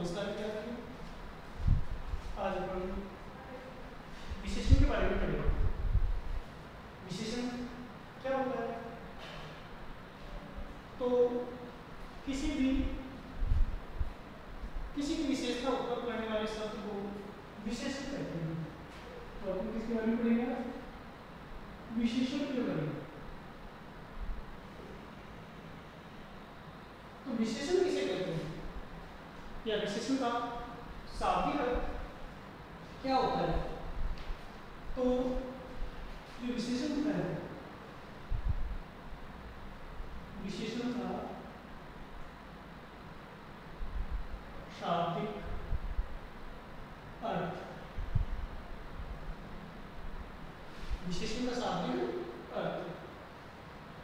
नमस्कार विद्यार्थियों। आज अपन विशेषण के बारे में पढ़ेंगे। विशेषण क्या होता है? तो किसी भी विशेषता उत्पन्न करने वाले शब्द को विशेषण कहते हैं। तो अपन किसके बारे में पढ़ेंगे? विशेषण के बारे में। तो विशेषण किसे कहते हैं या विशेषण का शाब्दिक अर्थ क्या होता है? तो जो विशेषण होता है, विशेषण का शाब्दिक अर्थ, विशेषण का शाब्दिक अर्थ,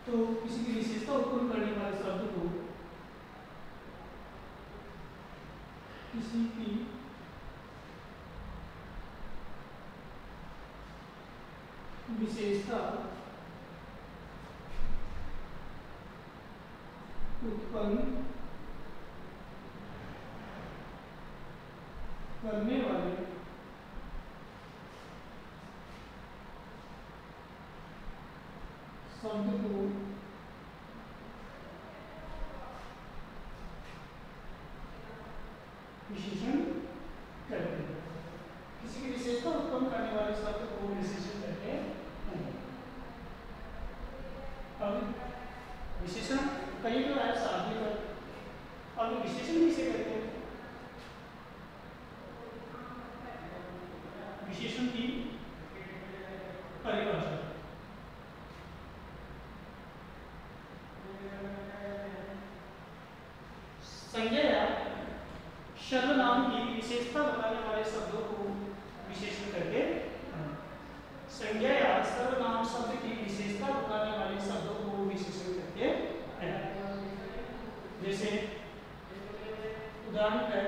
तो किसी की विशेषता उत्पन्न करने वाले शब्द को किसी की विशेषता उत्पन्न करने वाले शब्द को विशेषण कहते हैं। किसी की विशेषता उत्पन्न करने वाले शब्द को विशेषण कहते हैं। अब विशेषण कई तो है शाब्दिक अर्थ। अब विशेषण किसे कहते हैं? विशेषण की परिभाषा। संज्ञा या सर्वनाम की विशेषता बताने वाले शब्दों को विशेषण कहते हैं। संज्ञा या सर्वनाम शब्द की विशेषता बताने वाले शब्दों को विशेषण कहते हैं। जैसे उदाहरण है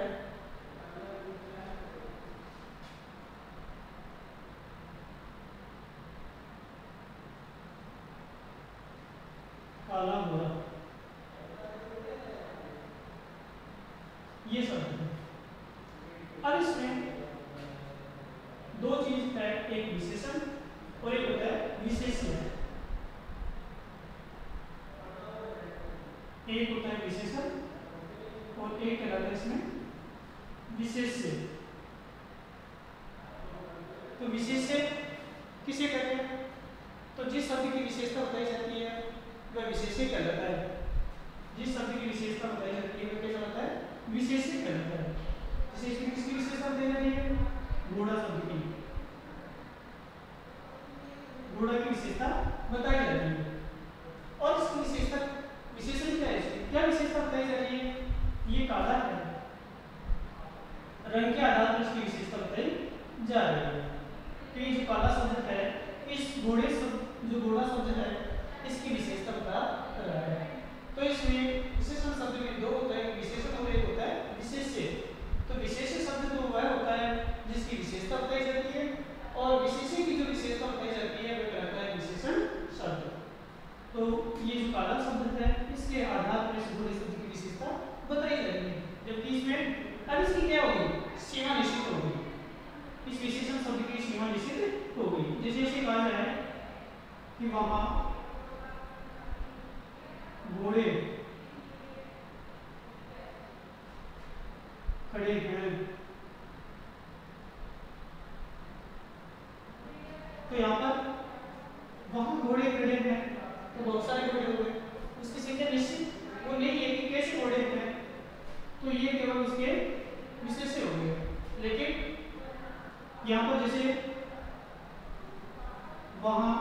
काला गोरा, ये शब्द है। अब इसमें दो चीज है, एक विशेषण और एक होता है विशेष्य। एक होता है विशेषण और एक कहलाता है इसमें विशेष्य। तो विशेष्य किसे कहते हैं? तो जिस शब्द की विशेषता बताई जाती है वह विशेष्य कहलाता है। जिस शब्द की विशेषता बताई जाती है वह क्या कहलाता है? विशेष्य कहलाता है। जैसे इसमें किसकी विशेषता बताई जा रही है? घोड़ा शब्द की, घोड़ा की विशेषता बताई जा रही है। और इसकी विशेषता विशेषण क्या है? इसकी क्या विशेषता बताई जा रही है? ये काला है, रंग के आधार पर इसकी विशेषता बताई जा रही है। तो ये जो काला शब्द है, इस घोड़े शब्द, जो घोड़ा शब्द है, इसकी विशेषता बता रहा है। तो इसमें विशेषण शब्द में दो होता है, विशेषण और एक होता है विशेष्य। तो विशेष्य शब्द तो वह होता है जिसकी विशेषता बताई जाती है, और विशेष्य की जो विशेषता बताई जाती है वह कहलाता है विशेषण शब्द। तो ये जो काला शब्द है, इसके आधार पर इस घोड़े शब्द की विशेषता बताई जाती है। जबकि इसमें अब इसकी क्या होगी? सीमा निश्चित हो गई। इस विशेषण शब्द की सीमा निश्चित हो गई। जैसे ऐसे कहा जाए कि वहां घोड़े खड़े हैं, तो यहाँ पर वहां घोड़े खड़े हैं तो बहुत सारे घोड़े हो गए, उसकी संख्या निश्चित वो नहीं है कि कैसे घोड़े हैं, तो ये केवल उसके विशेष्य हो गए। लेकिन यहाँ पर जैसे वहां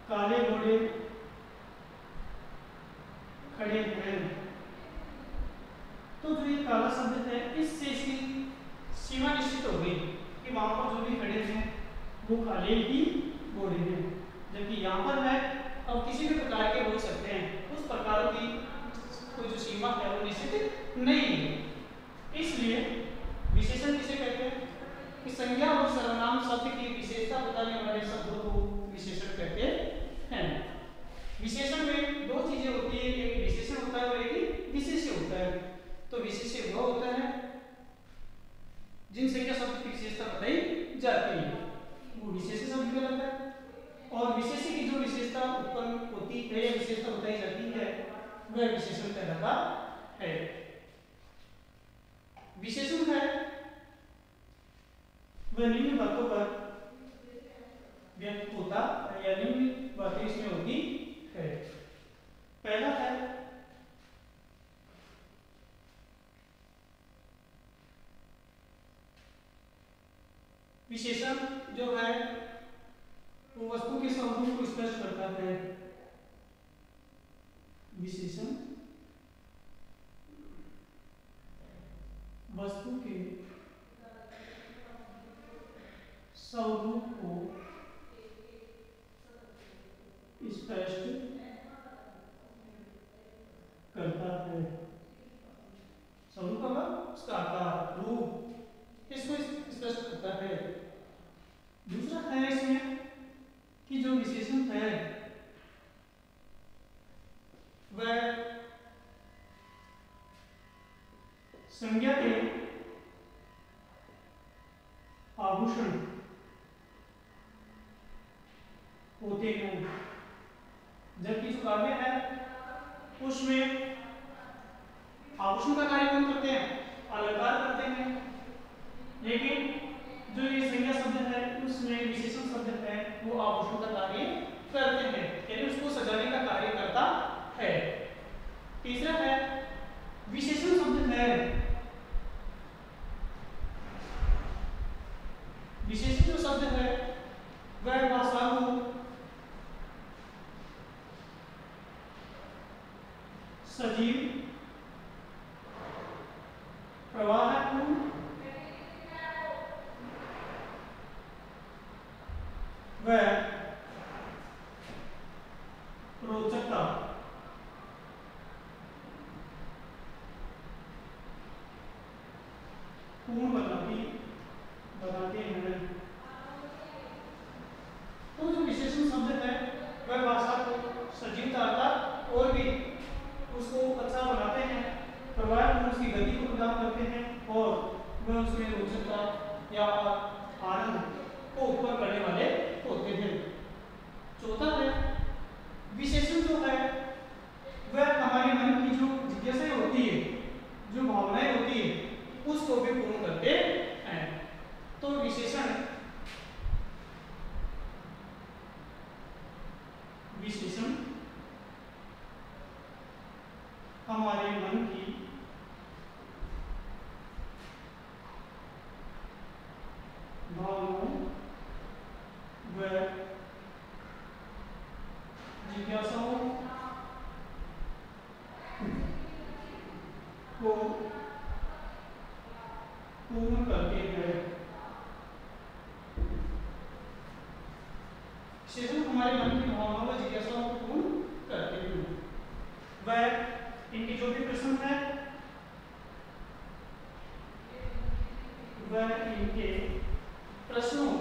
काले घोड़े खड़े हैं, तो जो ये काला शब्द है, इससे इसकी सीमा निश्चित हो गई कि वहां पर जो भी खड़े हैं वो काले ही घोड़े हैं। जबकि यहाँ पर है अब किसी भी प्रकार के हो सकते हैं, उस प्रकार की कोई जो सीमा है वो निश्चित नहीं है। इसलिए विशेषण किसे कहते हैं? कि संज्ञा और सर्वनाम शब्द की विशेषता बताने वाले शब्दों को विशेषण कहते हैं। विशेषण में दो चीजें होती है, एक विशेषण होता है और एक विशेष्य होता है। तो विशेष्य वह होता है जिन संख्या शब्द की विशेषता बताई जाती है, वो विशेष्य शब्द कहलाता है। और विशेष्य की जो विशेषता उत्पन्न होती है या विशेषता बताई जाती है वह विशेषण कहलाता है। विशेषण है वह निम्न बातों पर व्यक्त होता या निम्न बातें इसमें होती है। पहला है विशेषण जो है वो वस्तु के स्वरूप को स्पष्ट करता है। विशेषण वस्तु के स्वरूप को स्पष्ट करता है। स्वरूप का मतलब उसका आकार, रूप, इसको स्पष्ट करता है। दूसरा है इसमें कि जो विशेषण है वह संज्ञा के आभूषण होते हैं, जबकि जो काव्य है उसमें आभूषण का कार्य कौन करते हैं? अलंकार करते हैं। लेकिन जो ये संज्ञा शब्द है उसमें विशेषण शब्द है वो आभूषण का कार्य करते हैं, यानी उसको सजाने का कार्य करता है। तीसरा है विशेषण शब्द है, विशेषण जो शब्द है वह भाषा को सजीव, प्रवाहपूर्ण, व रोचकता पूर्ण बताते हैं। तो जो विशेषण शब्द है वह भाषा को सजीवता और भी उसको अच्छा बनाते हैं, प्रवाह में उसकी गति को प्रदान करते हैं और वह उसमें रोचकता या आनंद को उत्पन्न करने वाले होते हैं। चौथा है विशेषण जो है वह हमारे मन की जो जिज्ञासाएं होती है, जो भावनाएं होती है, उसको भी पूर्ण करते हैं। तो विशेषण हमारे मन की भावनाओं व जिज्ञासाओं को पूर्ण करते हैं। विशेषण हमारे मन की भावनाओं व जिज्ञासाओं को पूर्ण करते हैं। वह इनकी जो भी प्रश्न है वह इनके प्रश्नों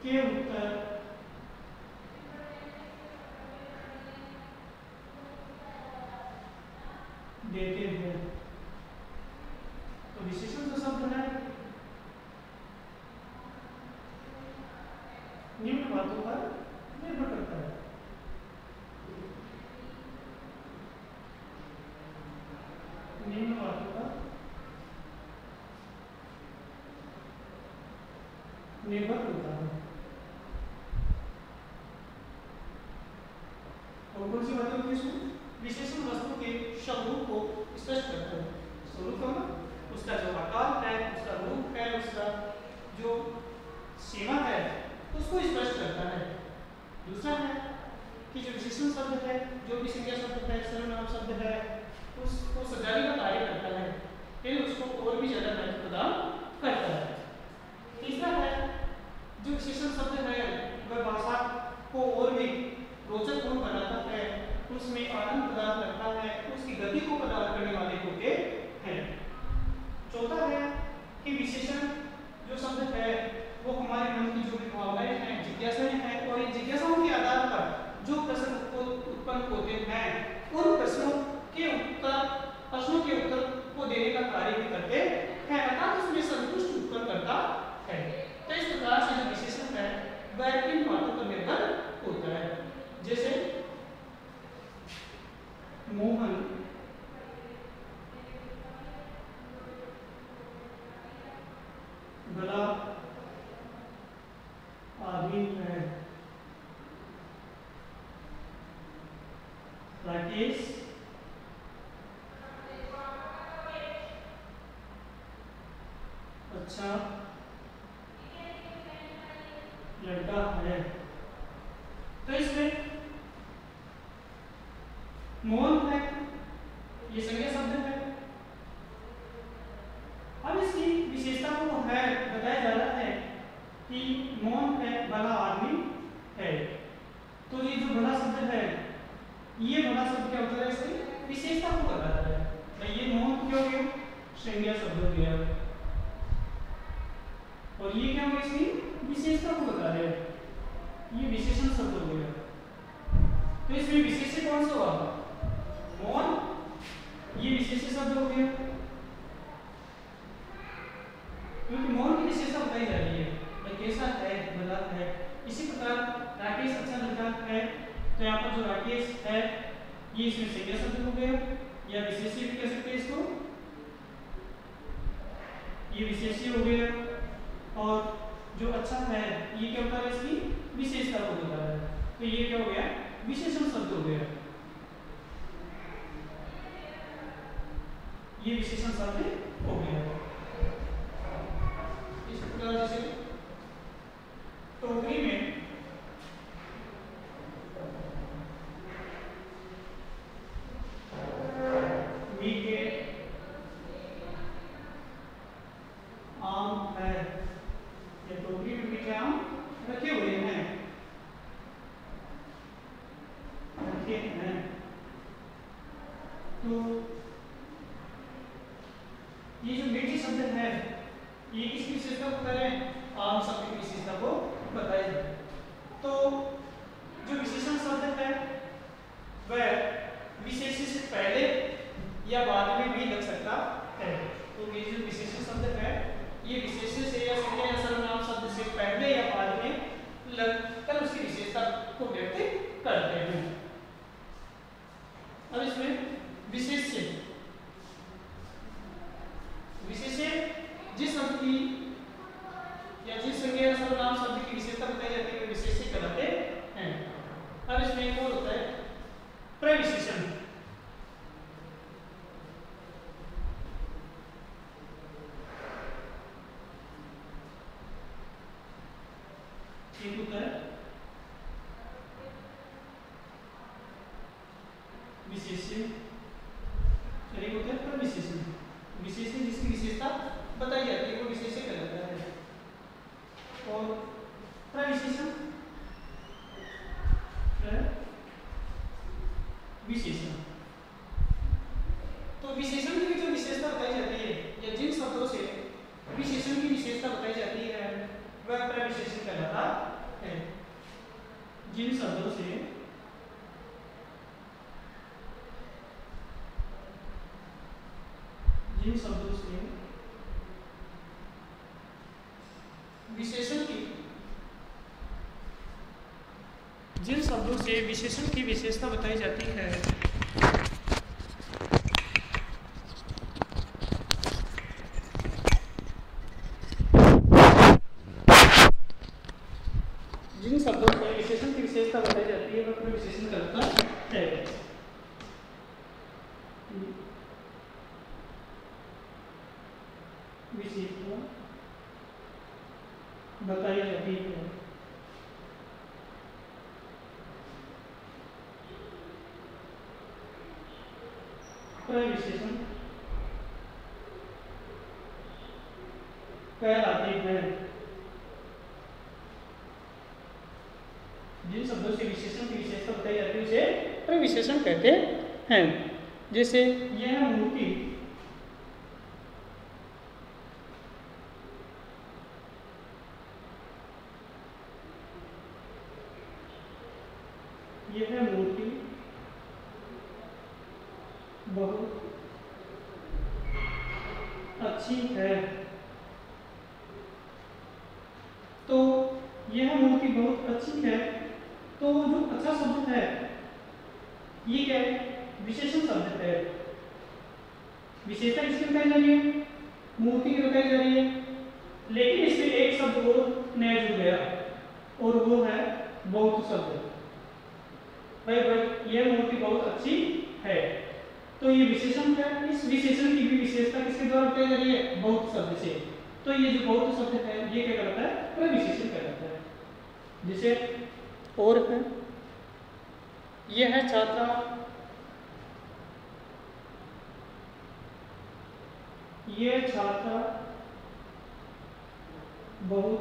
के उत्तर देते हैं। तो विशेषण जो शब्द है निम्न बातों पर निर्भर करता है। निम्न बातों पर निर्भर करता है। और कौन सी बातें होती है इसमें? विशेषण वस्तु के स्वरूप को स्पष्ट करता है। स्वरूप का मतलब उसका जो आकार है, उसका रूप है, उसका जो सीमा है उसको स्पष्ट करता है। दूसरा है कि जो विशेषण शब्द है, जो भी संज्ञा शब्द है, सर्वनाम शब्द है, उसको सजाने का कार्य करता है, फिर उसको और भी ज्यादा महत्व प्रदान करता है। तीसरा है जो विशेषण शब्द है वह भाषा को और भी रोचकपूर्ण बनाता है, उसमें आनंद प्रदान करता है, उसकी गति को प्रदान करने वाले होते हैं। चौथा है कि विशेषण जो शब्द है वो हमारे मन की जो भी भावनाएं हैं, जिज्ञासाएं हैं, और इन जिज्ञासाओं के आधार पर जो प्रश्न उत्पन्न होते हैं उन प्रश्नों के उत्तर को देने का कार्य भी करते हैं, अर्थात उसमें संतुष्ट उत्पन्न करता है। तो इस प्रकार से जो विशेषण है वह इन बातों पर निर्भर होता है। जैसे मोहन भला आदमी है, राकेश अच्छा लड़का है। तो इसमें मोहन है ये संज्ञा शब्द है। अब इसकी विशेषता को है बताया जा रहा है कि मोहन है भला आदमी है। तो ये जो भला शब्द है ये भला शब्द क्या होता है, इसकी विशेषता को बताता है। भाई ये मोहन क्यों गया, संज्ञा शब्द हो गया, और ये क्या होगा, इसकी विशेषता को बता रहे हैं, ये विशेषण शब्द हो गया। तो इसमें विशेषण कौन सा होगा, मोहन, ये विशेषण शब्द हो गया क्योंकि मोहन की विशेषता बताई जा रही है, भाई कैसा है, भला है। इसी प्रकार राकेश अच्छा लड़का है, तो यहाँ पर जो राकेश है ये इसमें संज्ञा शब्द हो गया, या विशेषण भी कह सकते हैं इसको, ये विशेषण हो गया। और जो अच्छा है ये क्या होता है, इसकी विशेषता को बता रहा है, तो ये क्या हो गया, विशेषण शब्द हो गया, ये विशेषण शब्द हो गया। इस प्रकार जैसे टोकरी में मीठे आम है, या टोकरी में मीठे आम रखे हुए हैं, तो ये जो मीठी शब्द है ये किसकी विशेषता बता रहे हैं, आम शब्द की विशेषता को बताए जाए। तो जो विशेषण शब्द है वह विशेषण से पहले या बाद में भी लग सकता है। तो ये जो विशेषण शब्द है ये विशेषण से या संज्ञा या सर्वनाम शब्द से पहले या बाद में लगकर उसकी विशेषता को व्यक्त करते हैं। अब इसमें विशेष्य जिस शब्द की या जिस संज्ञा या सर्वनाम शब्द की विशेषता बताई जाती है विशेष्य कहलाते हैं। अब इसमें एक और होता है प्रविशेषण। एक होता है विशेष्य, एक होता है प्रविशेषण। विशेषण जिसकी विशेषता बताई जाती है वो विशेष्य कहलाता है, और प्रविशेषण विशेषण। तो विशेषण की जो विशेषता बताई जाती है या जिन शब्दों से विशेषण की विशेषता बताई जाती है वह प्रविशेषण कहलाता है। जिन शब्दों से विशेषण की विशेषता बताई जाती है जिन शब्दों से विशेषण की विशेषता बताई जाती है वह प्रविशेषण कहलाता है। विशेषता बताई जाती है प्रविशेषण कहलाते हैं। जिन शब्दों से विशेषण की विशेषता बताई जाती है उसे प्रविशेषण कहते हैं। जैसे यह मूर्ति यह मूर्ति बहुत अच्छी है। तो यह मूर्ति बहुत अच्छी है, तो जो अच्छा शब्द है ये क्या है? विशेषण शब्द है। विशेषता किसकी बताई जा रही है? मूर्ति की बताई जा रही है, लेकिन इसमें एक शब्द और नया जुड़ गया और वो है बहुत शब्द। भाई यह मूर्ति बहुत अच्छी है, तो ये विशेषण है। इस विशेषण की भी विशेषता किसके द्वारा बताई जा रही है? बहुत शब्द से। तो ये जो बहुत शब्द है ये क्या कहलाता है? प्रविशेषण कहलाता है। जैसे और है, यह है छात्रा यह छात्रा बहुत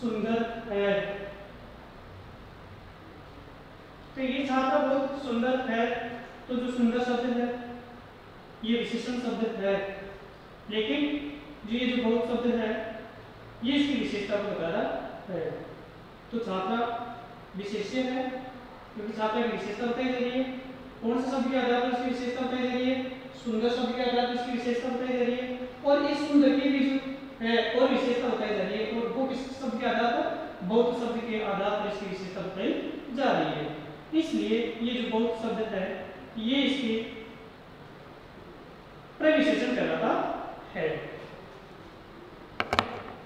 सुंदर है। तो ये छात्रा बहुत सुंदर है, तो जो सुंदर शब्द है ये विशेषण शब्द है, लेकिन ये जो बहुत शब्द है ये इसकी विशेषता को बता रहा है। तो छात्रा विशेष्य है क्योंकि छात्रा की विशेषता बताई जा रही है। कौन से शब्द के आधार पर इसकी विशेषता बताई जा रही है? सुंदर शब्द के आधार पर इसकी विशेषता बताई जा रही है, और इस सुंदर की भी जो है और विशेषता बताई जा रही है, और वो किस शब्द के आधार पर? बहुत शब्द के आधार पर इसकी विशेषता बताई जा रही है। इसलिए ये जो बहुत शब्द है ये इसके प्रविशेषण कहलाता है।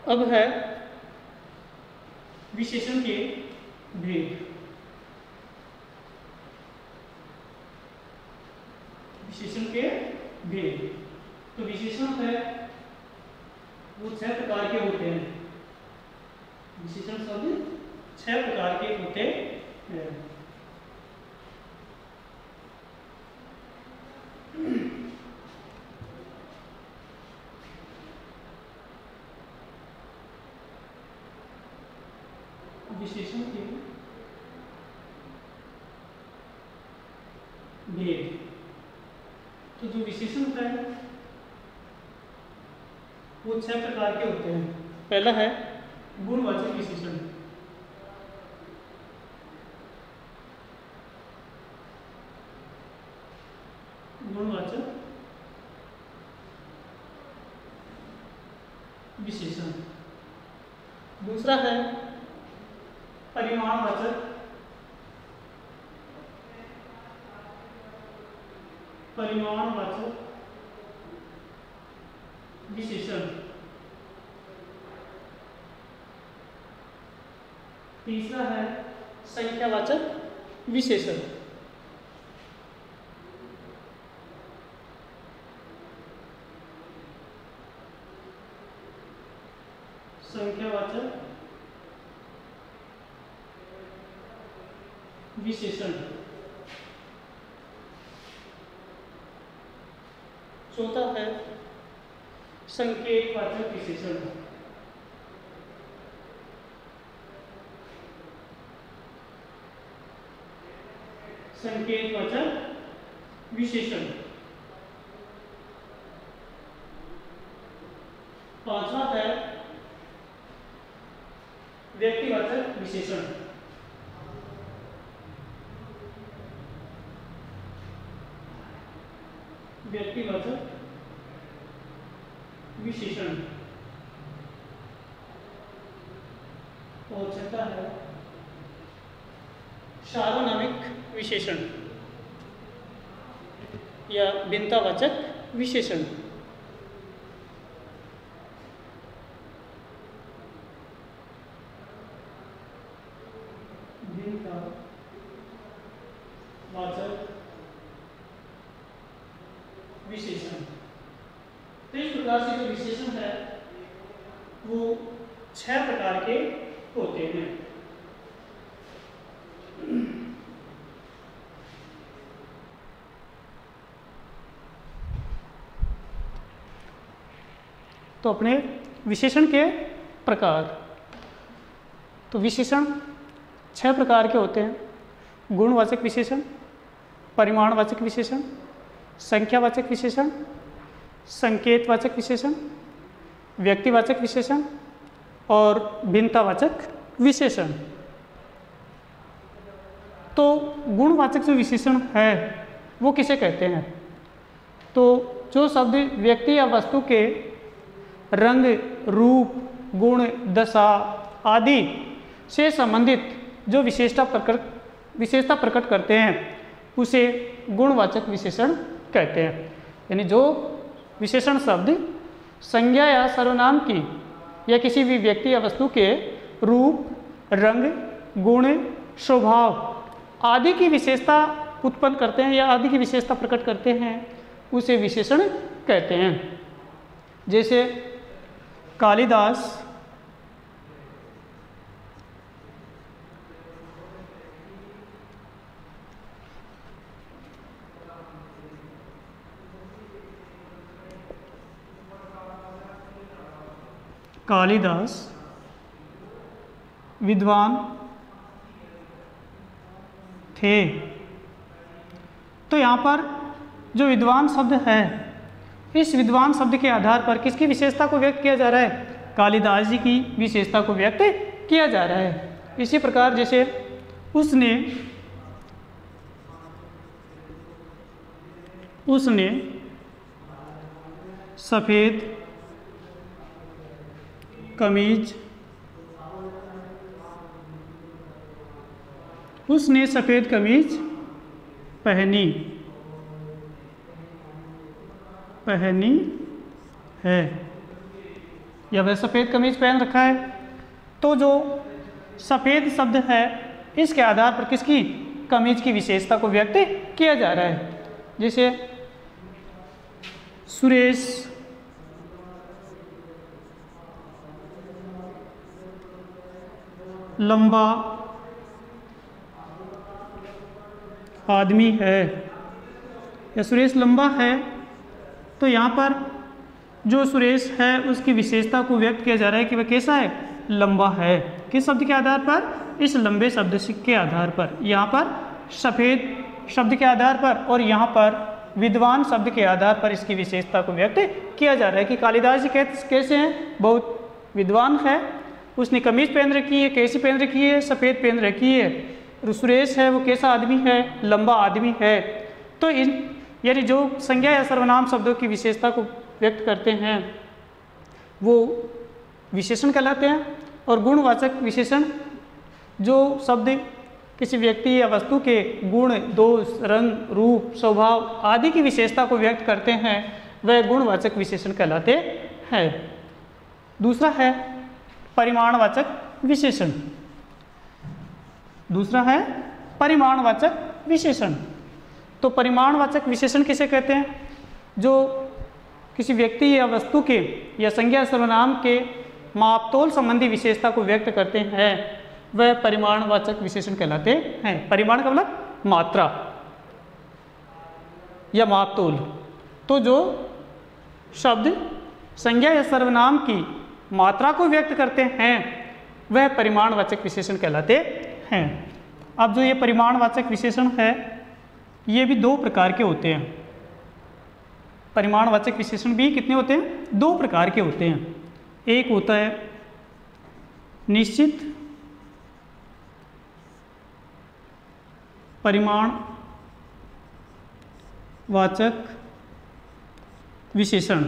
अब है विशेषण के भेद। विशेषण के भेद, तो विशेषण है वो 6 प्रकार के होते हैं। विशेषण शब्द 6 प्रकार के होते हैं। विशेषण के भेद, तो जो विशेषण है वो 6 प्रकार के होते हैं। पहला है गुणवाचक विशेषण। गुणवाचक विशेषण। दूसरा है परिमाणवाचक विशेषण। तीसरा है संख्यावाचक विशेषण। संख्यावाचक विशेषण। चौथा है संकेतवाचक विशेषण। संकेतवाचक विशेषण। पांचवा है व्यक्तिवाचक विशेषण। व्यक्तिवाचक विशेषण। और छठा है सार्वनामिक विशेषण या भिन्नतावाचक विशेषण। भिन्नतावाचक विशेषण। तो इस प्रकार से जो विशेषण है वो 6 प्रकार के होते हैं। तो अपने विशेषण के प्रकार, तो विशेषण 6 प्रकार के होते हैं। गुणवाचक विशेषण, परिमाणवाचक विशेषण, संख्यावाचक विशेषण, संकेतवाचक विशेषण, व्यक्तिवाचक विशेषण और भिन्नतावाचक विशेषण। तो गुणवाचक जो विशेषण है वो किसे कहते हैं? तो जो शब्द व्यक्ति या वस्तु के रंग, रूप, गुण, दशा आदि से संबंधित जो विशेषता प्रकट करते हैं उसे गुणवाचक विशेषण कहते हैं। यानी जो विशेषण शब्द संज्ञा या सर्वनाम की या किसी भी व्यक्ति या वस्तु के रूप, रंग, गुण, स्वभाव आदि की विशेषता उत्पन्न करते हैं या आदि की विशेषता प्रकट करते हैं उसे विशेषण कहते हैं। जैसे कालिदास विद्वान थे। तो यहाँ पर जो विद्वान शब्द है, इस विद्वान शब्द के आधार पर किसकी विशेषता को व्यक्त किया जा रहा है? कालिदास जी की विशेषता को व्यक्त किया जा रहा है। इसी प्रकार जैसे उसने सफ़ेद कमीज पहनी है या वह सफ़ेद कमीज पहन रखा है। तो जो सफ़ेद शब्द है इसके आधार पर किसकी कमीज की विशेषता को व्यक्त किया जा रहा है। जैसे सुरेश लंबा आदमी है या सुरेश लंबा है, तो यहाँ पर जो सुरेश है उसकी विशेषता को व्यक्त किया जा रहा है कि वह कैसा है? लंबा है। किस शब्द के आधार पर? इस लंबे शब्द के आधार पर। यहाँ पर सफ़ेद शब्द के आधार पर और यहाँ पर विद्वान शब्द के आधार पर इसकी विशेषता को व्यक्त किया जा रहा है कि कालिदास जी कैसे हैं? बहुत विद्वान है। उसने कमीज पहन रखी है, कैसी पहन रखी है? सफ़ेद पहन रखी है। सुरेश है वो कैसा आदमी है? लंबा आदमी है। तो यानी जो संज्ञा या सर्वनाम शब्दों की विशेषता को व्यक्त करते हैं वो विशेषण कहलाते हैं। और गुणवाचक विशेषण जो शब्द किसी व्यक्ति या वस्तु के गुण, दोष, रंग, रूप, स्वभाव आदि की विशेषता को व्यक्त करते हैं वह गुणवाचक विशेषण कहलाते हैं। दूसरा है परिमाणवाचक विशेषण। तो परिमाणवाचक विशेषण किसे कहते हैं? जो किसी व्यक्ति या वस्तु के या संज्ञा सर्वनाम के मापतोल संबंधी विशेषता को व्यक्त करते हैं वह परिमाणवाचक विशेषण कहलाते हैं। परिमाण का मतलब मात्रा या मापतोल। तो जो शब्द संज्ञा या सर्वनाम की मात्रा को व्यक्त करते हैं वह परिमाणवाचक विशेषण कहलाते हैं। अब जो ये परिमाणवाचक विशेषण है ये भी दो प्रकार के होते हैं। परिमाणवाचक विशेषण भी कितने होते हैं? दो प्रकार के होते हैं। एक होता है निश्चित परिमाणवाचक विशेषण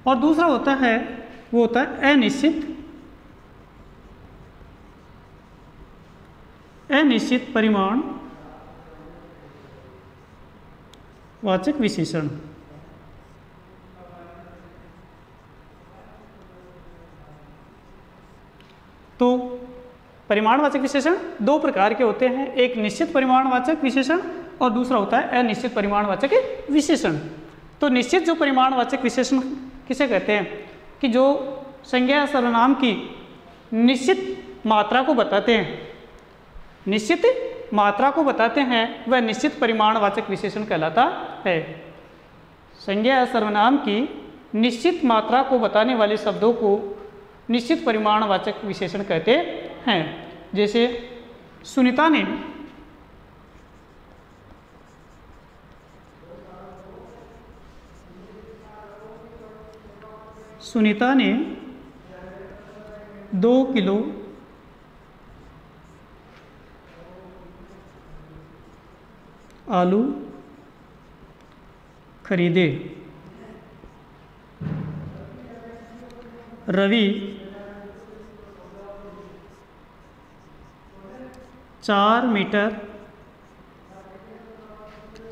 और दूसरा होता है वो होता है अनिश्चित परिमाणवाचक विशेषण। तो परिमाणवाचक विशेषण दो प्रकार के होते हैं। एक निश्चित परिमाणवाचक विशेषण और दूसरा होता है अनिश्चित परिमाणवाचक विशेषण। तो निश्चित जो परिमाणवाचक विशेषण किसे कहते हैं? कि जो संज्ञा या सर्वनाम की निश्चित मात्रा को बताते हैं, वह निश्चित परिमाणवाचक विशेषण कहलाता है। संज्ञा या सर्वनाम की निश्चित मात्रा को बताने वाले शब्दों को निश्चित परिमाणवाचक विशेषण कहते हैं। जैसे सुनीता ने 2 किलो आलू खरीदे। रवि 4 मीटर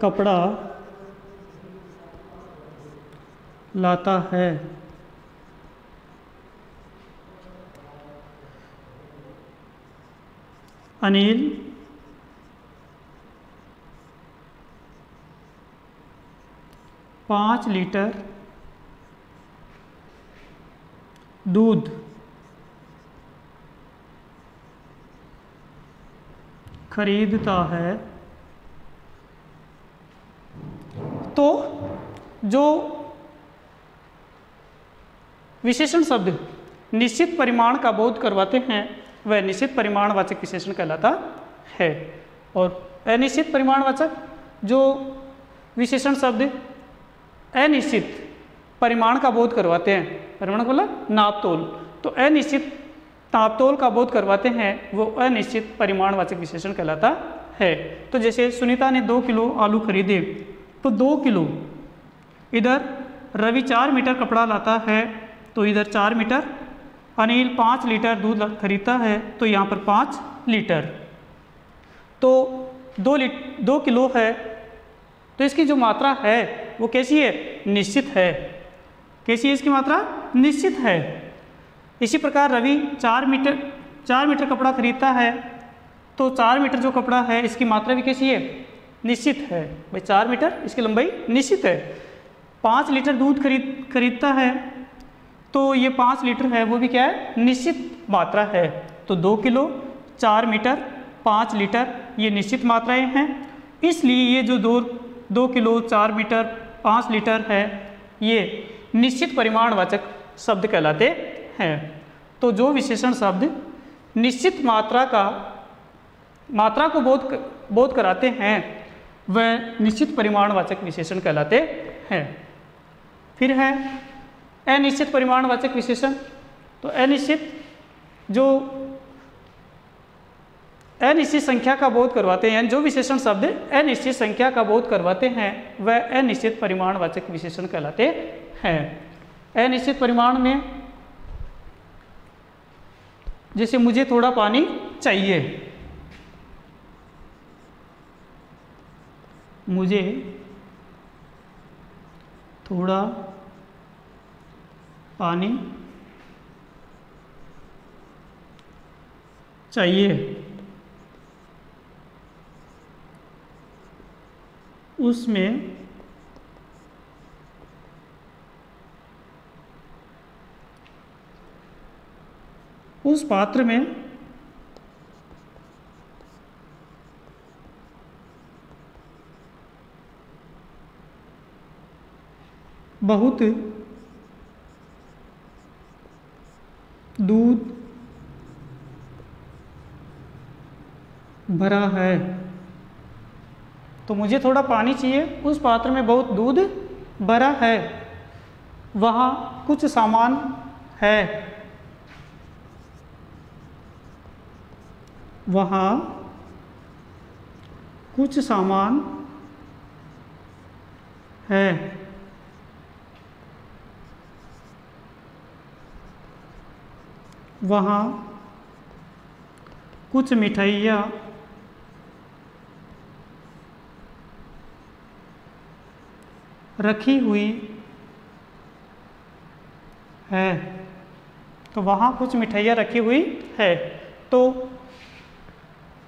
कपड़ा लाता है। अनिल 5 लीटर दूध खरीदता है। तो जो विशेषण शब्द निश्चित परिमाण का बोध करवाते हैं वह निश्चित परिमाणवाचक विशेषण कहलाता है, और अनिश्चित परिमाणवाचक जो विशेषण शब्द अनिश्चित परिमाण का बोध करवाते हैं, परिमाण बोला नापतोल, तो अनिश्चित नापतोल का बोध करवाते हैं वो अनिश्चित परिमाणवाचक विशेषण कहलाता है। तो जैसे सुनीता ने 2 किलो आलू खरीदे, तो 2 किलो, इधर रवि 4 मीटर कपड़ा लाता है तो इधर 4 मीटर, अनिल 5 लीटर दूध खरीदता है तो यहाँ पर 5 लीटर, तो 2 किलो है, तो इसकी जो मात्रा है वो कैसी है? निश्चित है। कैसी है इसकी मात्रा? निश्चित है। इसी प्रकार रवि 4 मीटर कपड़ा खरीदता है तो 4 मीटर जो कपड़ा है इसकी मात्रा भी कैसी है? निश्चित है। भाई 4 मीटर इसकी लंबाई निश्चित है। 5 लीटर दूध खरीदता है तो ये 5 लीटर है वो भी क्या है? निश्चित मात्रा है। तो 2 किलो 4 मीटर 5 लीटर ये निश्चित मात्राएं हैं, इसलिए ये जो 2 किलो 4 मीटर 5 लीटर है ये निश्चित परिमाणवाचक शब्द कहलाते हैं। तो जो विशेषण शब्द निश्चित मात्रा को बोध कराते हैं वह निश्चित परिमाणवाचक विशेषण कहलाते हैं। फिर है अनिश्चित परिमाणवाचक विशेषण। तो जो अनिश्चित संख्या का बोध करवाते हैं, जो विशेषण शब्द अनिश्चित संख्या का बोध करवाते हैं वह अनिश्चित परिमाणवाचक विशेषण कहलाते हैं। अनिश्चित परिमाण में जैसे मुझे थोड़ा पानी चाहिए, मुझे थोड़ा पानी चाहिए, उसमें उस पात्र में बहुत दूध भरा है। तो मुझे थोड़ा पानी चाहिए, उस पात्र में बहुत दूध भरा है, वहाँ कुछ सामान है, वहाँ कुछ सामान है। वहाँ कुछ मिठाइयाँ रखी हुई है। तो वहाँ कुछ मिठाइयाँ रखी हुई है। तो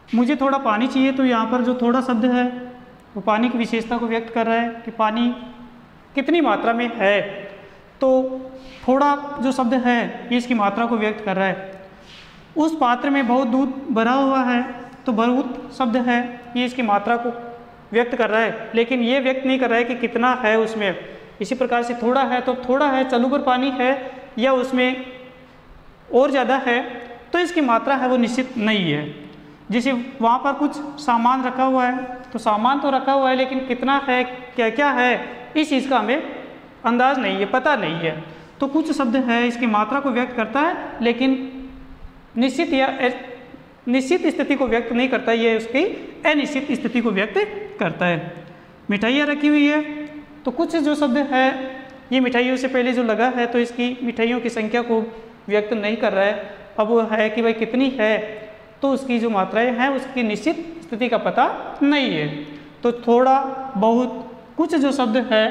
मुझे थोड़ा पानी चाहिए, तो यहाँ पर जो थोड़ा शब्द है वो पानी की विशेषता को व्यक्त कर रहा है कि पानी कितनी मात्रा में है। तो थोड़ा जो शब्द है ये इसकी मात्रा को व्यक्त कर रहा है। उस पात्र में बहुत दूध भरा हुआ है, तो बहुत शब्द है ये इसकी मात्रा को व्यक्त कर रहा है, लेकिन ये व्यक्त नहीं कर रहा है कि कितना है उसमें। इसी प्रकार से थोड़ा है तो थोड़ा है, चालू पर पानी है या उसमें और ज़्यादा है, तो इसकी मात्रा है वो निश्चित नहीं है। जैसे वहाँ पर कुछ सामान रखा हुआ है, तो सामान तो रखा हुआ है लेकिन कितना है, क्या क्या है, इस चीज़ का हमें अंदाज नहीं है, पता नहीं है। तो कुछ शब्द है इसकी मात्रा को व्यक्त करता है लेकिन निश्चित या निश्चित स्थिति को व्यक्त नहीं करता, ये उसकी अनिश्चित स्थिति को व्यक्त करता है। मिठाइयाँ रखी हुई है, तो कुछ जो शब्द है ये मिठाइयों से पहले जो लगा है तो इसकी मिठाइयों की संख्या को व्यक्त नहीं कर रहा है। अब वो है कि भाई कितनी है, तो उसकी जो मात्राएं हैं उसकी निश्चित स्थिति का पता नहीं है। तो थोड़ा बहुत कुछ जो शब्द है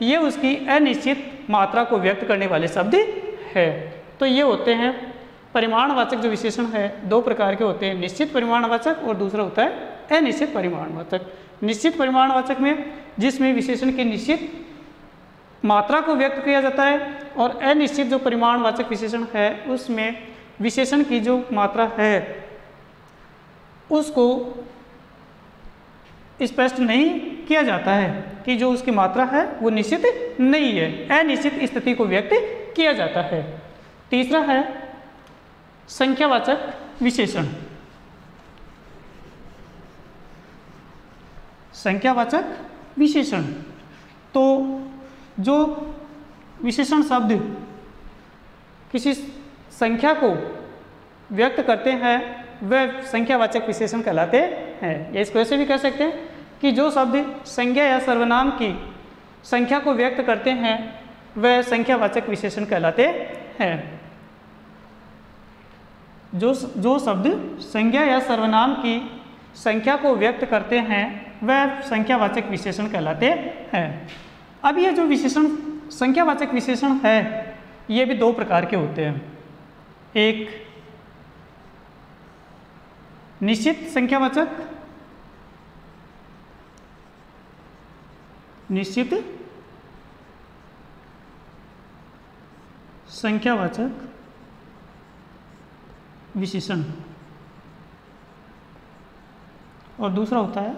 ये उसकी अनिश्चित मात्रा को व्यक्त करने वाले शब्द है। तो ये होते हैं परिमाणवाचक जो विशेषण है, दो प्रकार के होते हैं, निश्चित परिमाणवाचक और दूसरा होता है अनिश्चित परिमाणवाचक। निश्चित परिमाणवाचक में जिसमें विशेषण की निश्चित मात्रा को व्यक्त किया जाता है, और अनिश्चित जो परिमाणवाचक विशेषण है उसमें विशेषण की जो मात्रा है उसको स्पष्ट नहीं किया जाता है कि जो उसकी मात्रा है वो निश्चित नहीं है, अनिश्चित स्थिति को व्यक्त किया जाता है। तीसरा है संख्यावाचक विशेषण। संख्यावाचक विशेषण, तो जो विशेषण शब्द किसी संख्या को व्यक्त करते हैं वह संख्यावाचक विशेषण कहलाते हैं। या इसको ऐसे भी कह सकते हैं कि जो शब्द संज्ञा या सर्वनाम की संख्या को व्यक्त करते हैं वह संख्यावाचक विशेषण कहलाते हैं। जो शब्द संज्ञा या सर्वनाम की संख्या को व्यक्त करते हैं वह संख्यावाचक विशेषण कहलाते हैं। अब ये जो विशेषण संख्यावाचक विशेषण है ये भी दो प्रकार के होते हैं। एक निश्चित संख्यावाचक, निश्चित संख्यावाचक विशेषण, और दूसरा होता है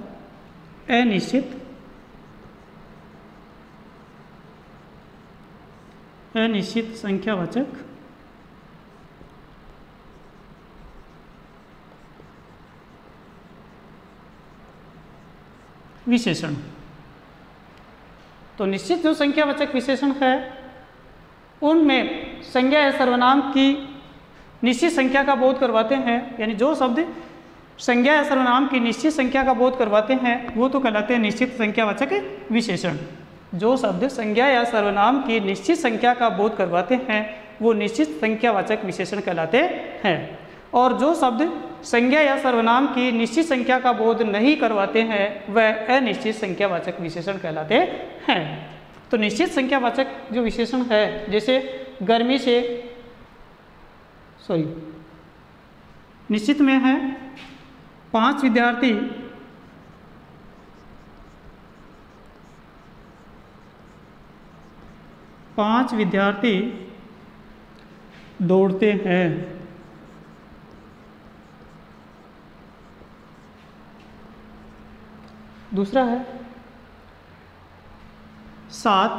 अनिश्चित संख्यावाचक विशेषण। तो निश्चित जो संख्यावाचक विशेषण है उनमें संज्ञा या सर्वनाम की निश्चित संख्या का बोध करवाते हैं, यानी जो शब्द संज्ञा या सर्वनाम की निश्चित संख्या का बोध करवाते हैं वो तो कहलाते हैं निश्चित संख्यावाचक विशेषण। जो शब्द संज्ञा या सर्वनाम की निश्चित संख्या का बोध करवाते हैं वो निश्चित संख्यावाचक विशेषण कहलाते हैं। और जो शब्द संज्ञा या सर्वनाम की निश्चित संख्या का बोध नहीं करवाते हैं वह अनिश्चित संख्यावाचक विशेषण कहलाते हैं। तो निश्चित संख्यावाचक जो विशेषण है, जैसे गर्मी से निश्चित में है 5 विद्यार्थी दौड़ते हैं। दूसरा है 7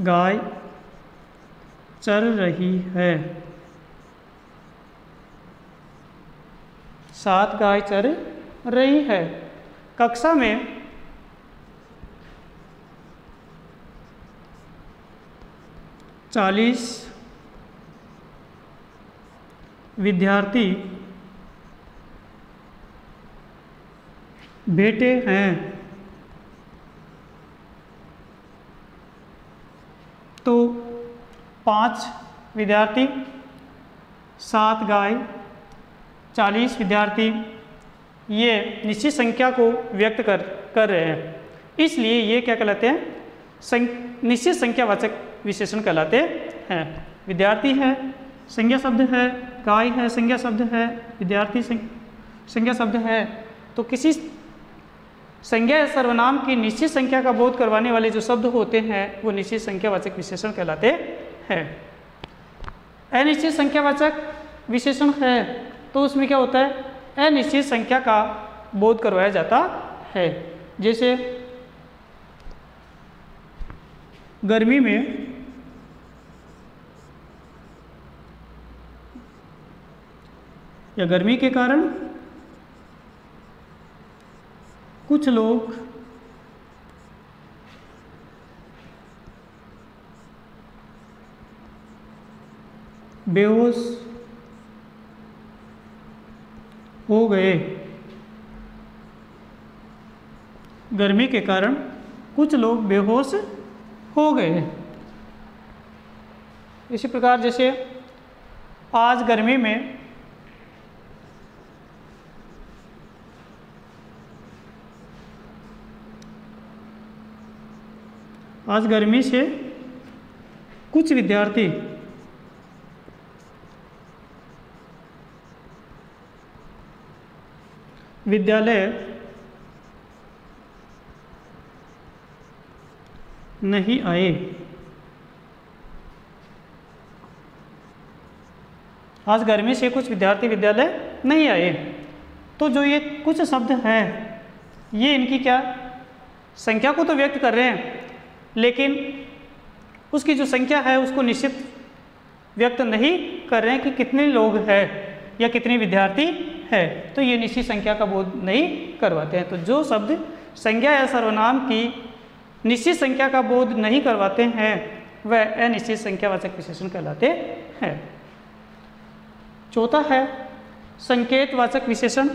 गाय चर रही है। 7 गाय चर रही है। कक्षा में 40 विद्यार्थी बैठे हैं। तो 5 विद्यार्थी, 7 गाय, 40 विद्यार्थी ये निश्चित संख्या को व्यक्त कर रहे हैं, इसलिए ये क्या कहलाते हैं? निश्चित संख्यावाचक विशेषण कहलाते हैं। विद्यार्थी है, संज्ञा शब्द है, गाय है, संज्ञा शब्द है, विद्यार्थी संज्ञा शब्द है। तो किसी संज्ञा या सर्वनाम की निश्चित संख्या का बोध करवाने वाले जो शब्द होते हैं वो निश्चित संख्यावाचक विशेषण कहलाते हैं। अनिश्चित संख्यावाचक विशेषण है तो उसमें क्या होता है? अनिश्चित संख्या का बोध करवाया जाता है। जैसे गर्मी में या गर्मी के कारण कुछ लोग बेहोश हो गए। गर्मी के कारण कुछ लोग बेहोश हो गए। इसी प्रकार जैसे आज गर्मी में से कुछ विद्यार्थी विद्यालय नहीं आए। आज गर्मी से कुछ विद्यार्थी विद्यालय नहीं आए। तो जो ये कुछ शब्द हैं, ये इनकी क्या संख्या को तो व्यक्त कर रहे हैं, लेकिन उसकी जो संख्या है उसको निश्चित व्यक्त नहीं कर रहे हैं कि कितने लोग हैं या कितने विद्यार्थी है। तो ये निश्चित संख्या का बोध नहीं करवाते हैं। तो जो शब्द संज्ञा या सर्वनाम की निश्चित संख्या का बोध नहीं करवाते हैं वह अनिश्चित संख्यावाचक विशेषण कहलाते हैं। चौथा है संकेतवाचक विशेषण।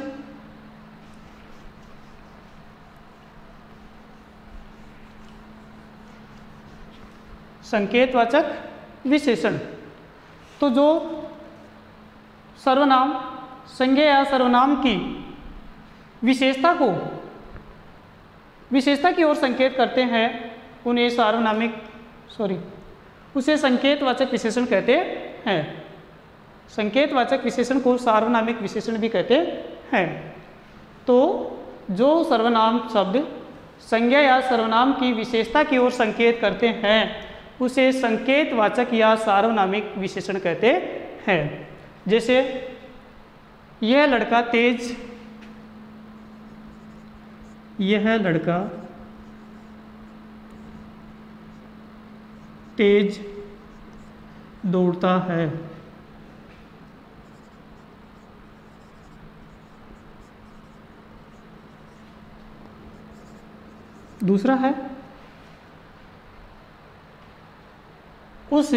संकेतवाचक विशेषण तो जो सर्वनाम संज्ञा या सर्वनाम की विशेषता की ओर संकेत करते हैं उन्हें उसे संकेतवाचक विशेषण कहते हैं। संकेतवाचक विशेषण को सार्वनामिक विशेषण भी कहते हैं। तो जो सर्वनाम शब्द संज्ञा या सर्वनाम की विशेषता की ओर संकेत करते हैं उसे संकेतवाचक या सार्वनामिक विशेषण कहते हैं। जैसे यह लड़का तेज दौड़ता है। दूसरा है उस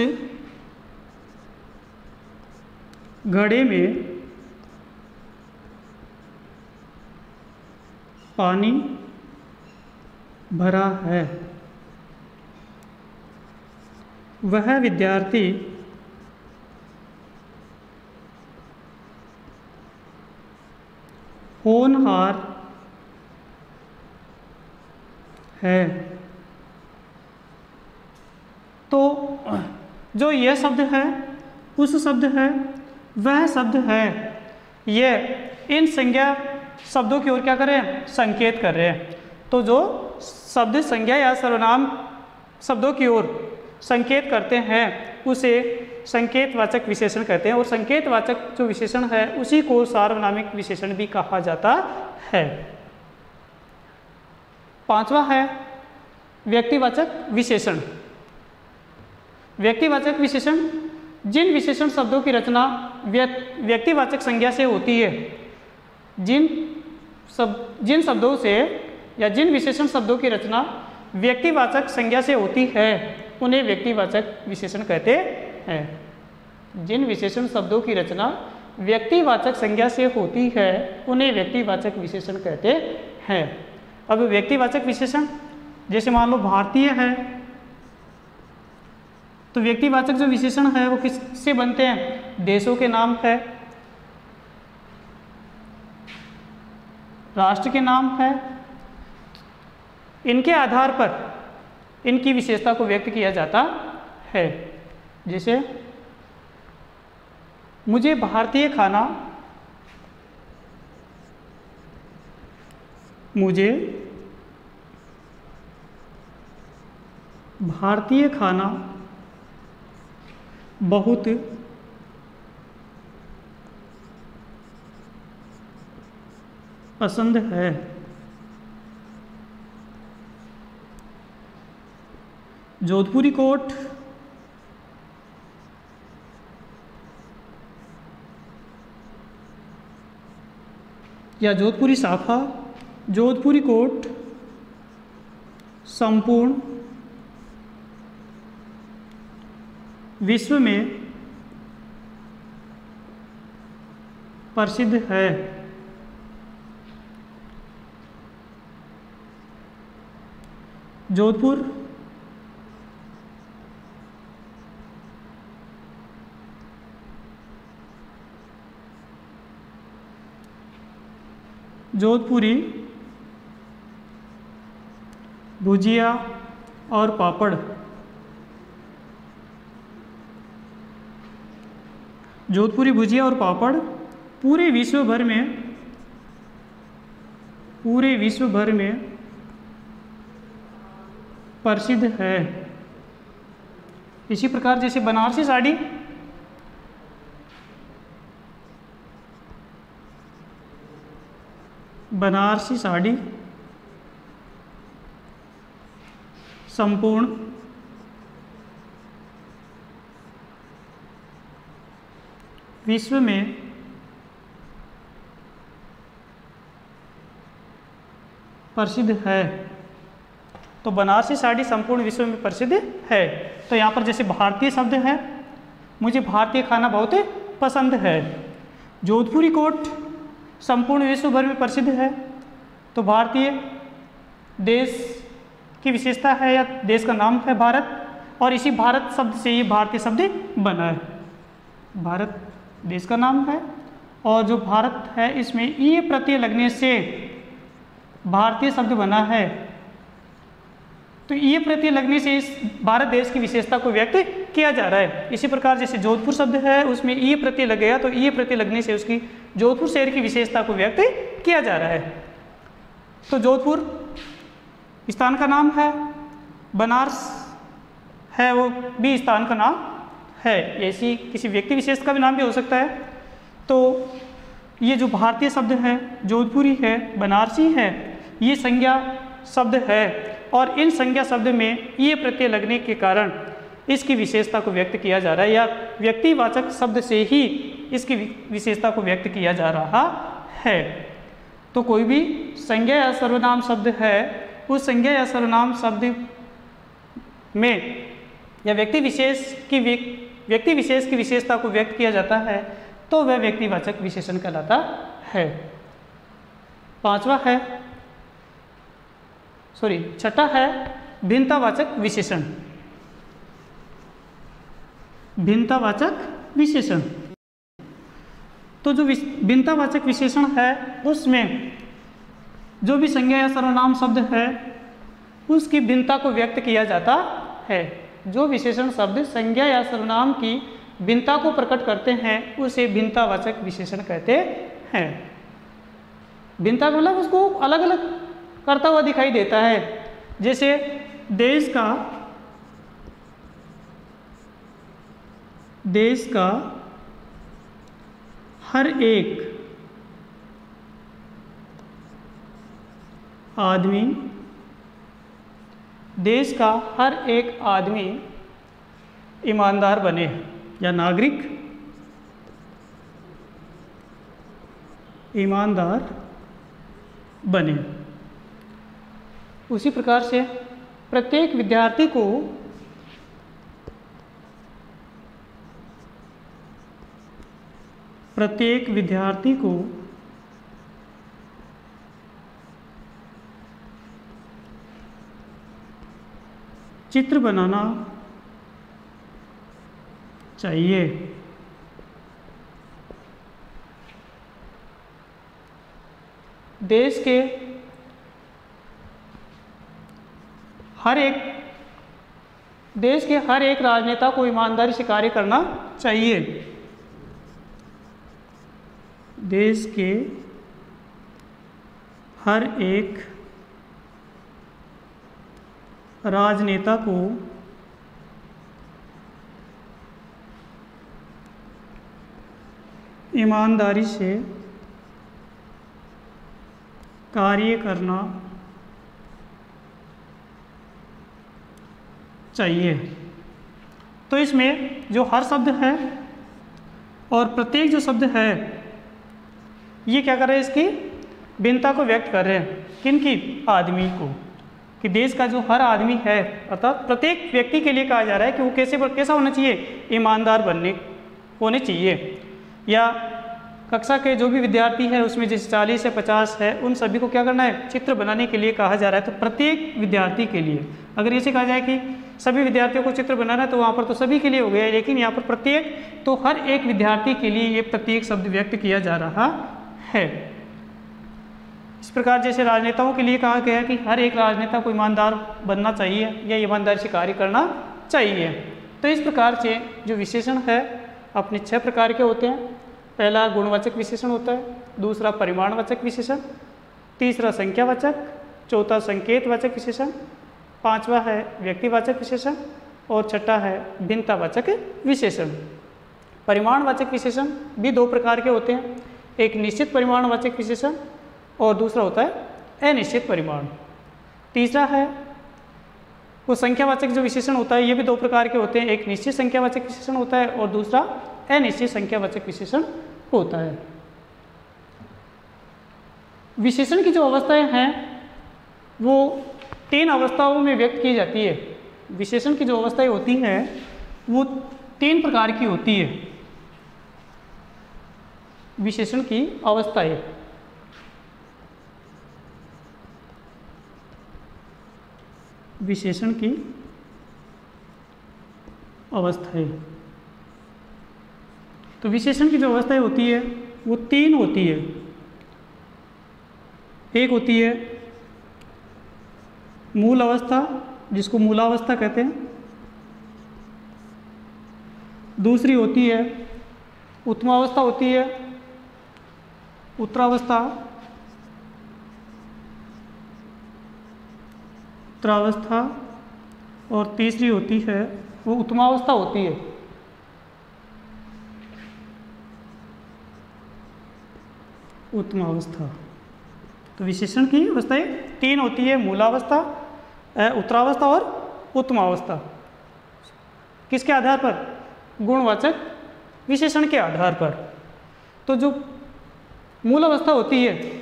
घड़े में पानी भरा है। वह विद्यार्थी होनहार है। तो जो यह शब्द है उस शब्द है वह शब्द है, यह इन संज्ञा शब्दों की ओर क्या कर रहे हैं संकेत कर रहे हैं। तो जो शब्द संज्ञा या सर्वनाम शब्दों की ओर संकेत करते हैं उसे संकेतवाचक विशेषण कहते हैं। और संकेतवाचक जो विशेषण है उसी को सार्वनामिक विशेषण भी कहा जाता है। पांचवा है व्यक्तिवाचक विशेषण। व्यक्तिवाचक विशेषण जिन विशेषण शब्दों की रचना व्यक्तिवाचक संज्ञा से होती है, जिन शब्दों से या जिन विशेषण शब्दों की रचना व्यक्तिवाचक संज्ञा से होती है उन्हें व्यक्तिवाचक विशेषण कहते हैं। जिन विशेषण शब्दों की रचना व्यक्तिवाचक संज्ञा से होती है उन्हें व्यक्तिवाचक विशेषण कहते हैं। अब व्यक्तिवाचक विशेषण जैसे मान लो भारतीय है, तो व्यक्तिवाचक जो विशेषण है वो किससे बनते हैं? देशों के नाम है, राष्ट्र के नाम है। इनके आधार पर इनकी विशेषता को व्यक्त किया जाता है। जैसे मुझे भारतीय खाना बहुत पसंद है। जोधपुरी कोट या जोधपुरी साफा, जोधपुरी कोट संपूर्ण विश्व में प्रसिद्ध है। जोधपुर जोधपुरी भुजिया और पापड़ जोधपुरी भुजिया और पापड़ पूरे विश्व भर में प्रसिद्ध है। इसी प्रकार जैसे बनारसी साड़ी संपूर्ण विश्व में प्रसिद्ध है। तो बनारसी साड़ी संपूर्ण विश्व में प्रसिद्ध है। तो यहाँ पर जैसे भारतीय शब्द है, मुझे भारतीय खाना बहुत पसंद है। जोधपुरी कोट संपूर्ण विश्व भर में प्रसिद्ध है। तो भारतीय देश की विशेषता है या देश का नाम है भारत, और इसी भारत शब्द से ये भारतीय शब्द बना है। भारत देश का नाम है और जो भारत है इसमें ई प्रत्यय लगने से भारतीय शब्द बना है। तो ये प्रत्यय लगने से इस भारत देश की विशेषता को व्यक्त किया जा रहा है। इसी प्रकार जैसे जोधपुर शब्द है उसमें ये प्रत्यय लगेगा, तो ये प्रत्यय लगने से उसकी जोधपुर शहर की विशेषता को व्यक्त किया जा रहा है। तो जोधपुर स्थान का नाम है, बनारस है वो भी स्थान का नाम है। ऐसी किसी व्यक्ति विशेष का भी नाम भी हो सकता है। तो ये जो भारतीय शब्द है, जोधपुरी है, बनारसी है, ये संज्ञा शब्द है और इन संज्ञा शब्द में ये प्रत्यय लगने के कारण इसकी विशेषता को व्यक्त किया जा रहा है, या व्यक्तिवाचक शब्द से ही इसकी विशेषता को व्यक्त किया जा रहा है। तो कोई भी संज्ञा या सर्वनाम शब्द है, उस संज्ञा या सर्वनाम शब्द में या व्यक्ति विशेष की विशेषता को व्यक्त किया जाता है तो वह व्यक्तिवाचक विशेषण कहलाता है। छठा है भिन्नतावाचक विशेषण। भिन्नतावाचक विशेषण, तो जो भिन्नतावाचक विशेषण है उसमें जो भी संज्ञा या सर्वनाम शब्द है उसकी भिन्नता को व्यक्त किया जाता है। जो विशेषण शब्द संज्ञा या सर्वनाम की भिन्नता को प्रकट करते हैं उसे भिन्नतावाचक विशेषण कहते हैं। भिन्नता मतलब उसको अलग अलग करता हुआ दिखाई देता है। जैसे देश का हर एक आदमी, देश का हर एक आदमी ईमानदार बने या नागरिक ईमानदार बने। उसी प्रकार से प्रत्येक विद्यार्थी को चित्र बनाना चाहिए। देश के हर एक राजनेता को ईमानदारी से कार्य करना चाहिए। देश के हर एक राजनेता को ईमानदारी से कार्य करना चाहिए। तो इसमें जो हर शब्द है और प्रत्येक जो शब्द है ये क्या कर रहे हैं, इसकी भिन्नता को व्यक्त कर रहे हैं। किनकी? आदमी को, कि देश का जो हर आदमी है अर्थात प्रत्येक व्यक्ति के लिए कहा जा रहा है कि वो कैसा होना चाहिए, ईमानदार होने चाहिए। या कक्षा के जो भी विद्यार्थी है उसमें जैसे 40 से 50 है, उन सभी को क्या करना है, चित्र बनाने के लिए कहा जा रहा है। तो प्रत्येक विद्यार्थी के लिए, अगर ऐसे कहा जाए कि सभी विद्यार्थियों को चित्र बनाना है तो वहाँ पर तो सभी के लिए हो गया, लेकिन यहाँ पर प्रत्येक, तो हर एक विद्यार्थी के लिए ये प्रत्येक शब्द व्यक्त किया जा रहा है। इस प्रकार जैसे राजनेताओं के लिए कहा गया है कि हर एक राजनेता को ईमानदार बनना चाहिए या ईमानदारी से कार्य करना चाहिए। तो इस प्रकार से जो विशेषण है अपने 6 प्रकार के होते हैं। पहला गुणवाचक विशेषण होता है, दूसरा परिमाणवाचक विशेषण, तीसरा संख्यावाचक, चौथा संकेतवाचक विशेषण, पांचवा है व्यक्तिवाचक विशेषण और छठा है भिन्नतावाचक विशेषण। परिमाणवाचक विशेषण भी 2 प्रकार के होते हैं, एक निश्चित परिमाणवाचक विशेषण और दूसरा होता है अनिश्चित परिमाण। तीसरा है वो संख्यावाचक जो विशेषण होता है, ये भी 2 प्रकार के होते हैं, एक निश्चित संख्यावाचक विशेषण होता है और दूसरा अनिश्चित संख्यावाचक विशेषण होता है। विशेषण की जो अवस्थाएं हैं वो 3 अवस्थाओं में व्यक्त की जाती है। विशेषण की जो अवस्थाएं होती हैं वो 3 प्रकार की होती है। विशेषण की अवस्थाएं, विशेषण की अवस्थाएं, तो विशेषण की जो अवस्थाएं होती है वो 3 होती है। एक होती है मूल अवस्था, जिसको मूलावस्था कहते हैं। दूसरी होती है उत्तमावस्था होती है, उत्तरावस्था, उत्तरावस्था, और तीसरी होती है वो उत्तमावस्था होती है। उत्तमावस्था। तो विशेषण की अवस्थाएं 3 होती है, मूलावस्था, उत्तरावस्था और उत्तमावस्था। किसके आधार पर? गुणवाचक विशेषण के आधार पर। तो जो मूल अवस्था होती है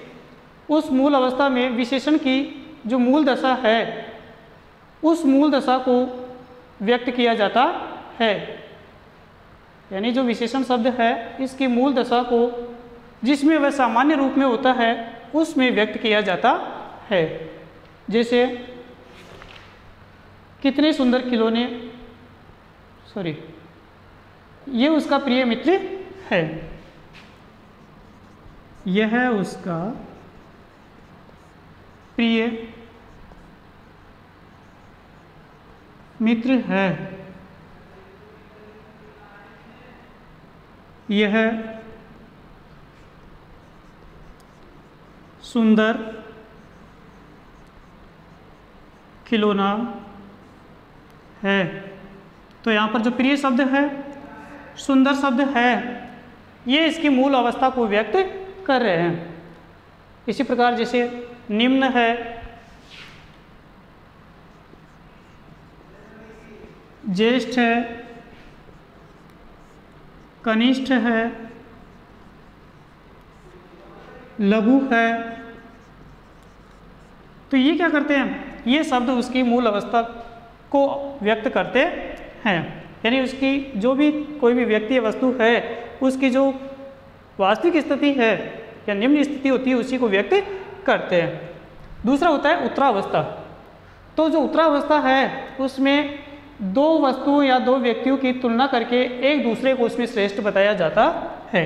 उस मूल अवस्था में विशेषण की जो मूल दशा है उस मूल दशा को व्यक्त किया जाता है। यानी जो विशेषण शब्द है इसकी मूल दशा को जिसमें वह सामान्य रूप में होता है उसमें व्यक्त किया जाता है। जैसे कितने सुंदर खिलौने, ये उसका प्रिय मित्र है, यह उसका प्रिय मित्र है, यह सुंदर खिलौना है। तो यहाँ पर जो प्रिय शब्द है, सुंदर शब्द है, ये इसकी मूल अवस्था को व्यक्त कर रहे हैं। इसी प्रकार जैसे निम्न है, ज्येष्ठ है, कनिष्ठ है, लघु है, तो ये क्या करते हैं, ये शब्द उसकी मूल अवस्था को व्यक्त करते हैं। यानी उसकी जो भी कोई भी व्यक्ति या वस्तु है उसकी जो वास्तविक स्थिति है या निम्न स्थिति होती है उसी को व्यक्त करते हैं। दूसरा होता है उत्तरावस्था। तो जो उत्तरावस्था है उसमें 2 वस्तुओं या 2 व्यक्तियों की तुलना करके एक दूसरे को उसमें श्रेष्ठ बताया जाता है।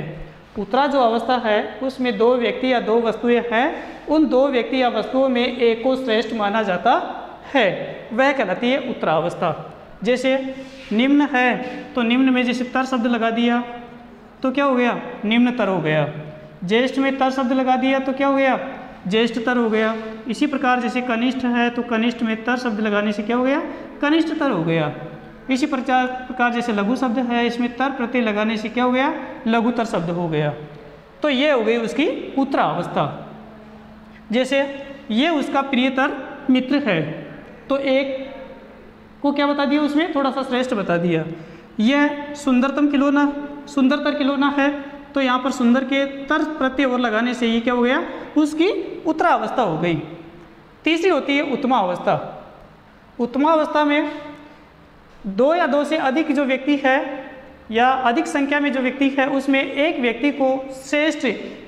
उत्तरा जो अवस्था है उसमें 2 व्यक्ति या 2 वस्तुएं हैं, उन 2 व्यक्ति या वस्तुओं में एक को श्रेष्ठ माना जाता है, वह कहलाती है उत्तरावस्था। जैसे निम्न है तो निम्न में जैसे तर शब्द लगा दिया तो क्या हो गया, निम्नतर हो गया। ज्येष्ठ में तर शब्द लगा दिया तो क्या हो गया, ज्येष्ठतर हो गया। इसी प्रकार जैसे कनिष्ठ है तो कनिष्ठ में तर शब्द लगाने से क्या हो गया, कनिष्ठतर हो गया। इसी प्रकार जैसे लघु शब्द है इसमें तर प्रत्यय लगाने से क्या हो गया, लघुतर शब्द हो गया। तो ये हो गई उसकी उत्तरावस्था। जैसे ये उसका प्रियतर मित्र है तो एक को क्या बता दिया, उसमें थोड़ा सा श्रेष्ठ बता दिया। यह सुंदरतम खिलौना, सुंदरतर खिलौना है तो यहाँ पर सुंदर के तर प्रत्यय और लगाने से ये क्या हो गया, उसकी उत्तरावस्था हो गई। तीसरी होती है उत्तमावस्था। उत्तमावस्था में 2 या 2 से अधिक जो व्यक्ति है या अधिक संख्या में जो व्यक्ति है उसमें एक व्यक्ति को श्रेष्ठ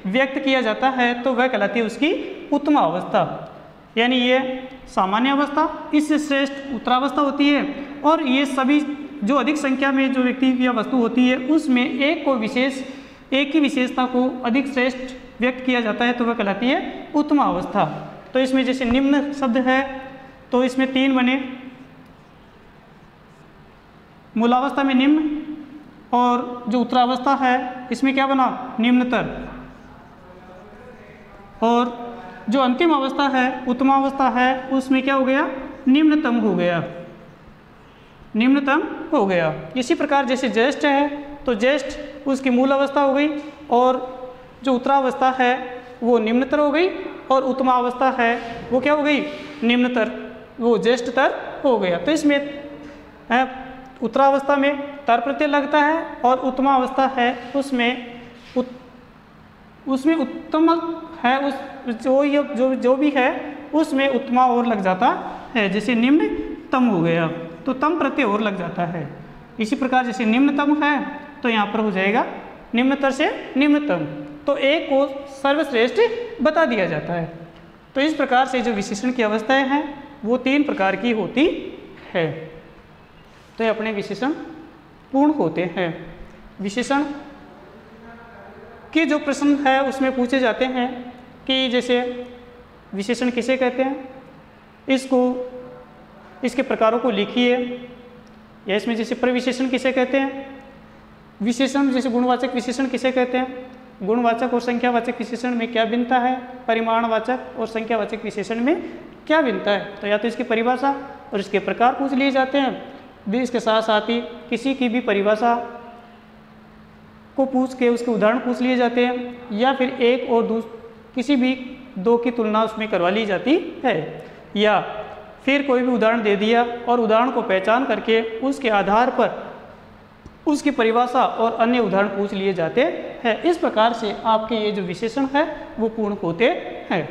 व्यक्त किया जाता है तो वह कहलाती है उसकी उत्तम अवस्था। यानी ये सामान्य अवस्था, इससे श्रेष्ठ उत्तरावस्था होती है। और ये सभी जो अधिक संख्या में जो व्यक्ति या वस्तु होती है उसमें एक ही विशेषता को अधिक श्रेष्ठ व्यक्त किया जाता है तो वह कहलाती है उत्तम अवस्था। तो इसमें जैसे निम्न शब्द है तो इसमें 3 बने, मूलावस्था में निम्न, और जो उत्तरावस्था है इसमें क्या बना, निम्नतर, और जो अंतिम अवस्था है उत्तमावस्था है उसमें क्या हो गया, निम्नतम हो गया, निम्नतम हो गया। इसी प्रकार जैसे ज्येष्ठ है तो ज्येष्ठ उसकी मूल अवस्था हो गई, और जो उत्तरावस्था है वो निम्नतर हो गई, और उत्तमावस्था है वो क्या हो गई, निम्नतर, वो ज्येष्ठतर हो गया। तो इसमें उत्तरावस्था में तर प्रत्यय लगता है, और उत्तमावस्था है उसमें उत्तम है, उस जो भी है उसमें उत्तमा और लग जाता है। जैसे निम्न तम हो गया तो तम प्रत्यय और लग जाता है। इसी प्रकार जैसे निम्नतम है तो यहाँ पर हो जाएगा निम्नतर से निम्नतम, तो एक को सर्वश्रेष्ठ बता दिया जाता है। तो इस प्रकार से जो विशेषण की अवस्थाएं हैं वो 3 प्रकार की होती है। तो ये अपने विशेषण पूर्ण होते हैं। विशेषण के जो प्रश्न है उसमें पूछे जाते हैं कि जैसे विशेषण किसे कहते हैं, इसके प्रकारों को लिखिए, या इसमें जैसे प्रविशेषण किसे कहते हैं, विशेषण जैसे गुणवाचक विशेषण किसे कहते हैं, गुणवाचक और संख्यावाचक विशेषण में क्या भिन्नता है, परिमाणवाचक और संख्यावाचक विशेषण में क्या भिन्नता है। तो या तो इसकी परिभाषा और इसके प्रकार पूछ लिए जाते हैं, भी इसके साथ साथ ही किसी की भी परिभाषा को पूछ के उसके उदाहरण पूछ लिए जाते हैं, या फिर एक और किसी भी 2 की तुलना उसमें करवा ली जाती है, या फिर कोई भी उदाहरण दे दिया और उदाहरण को पहचान करके उसके आधार पर उसकी परिभाषा और अन्य उदाहरण पूछ लिए जाते हैं। इस प्रकार से आपके ये जो विशेषण है वो पूर्ण होते हैं।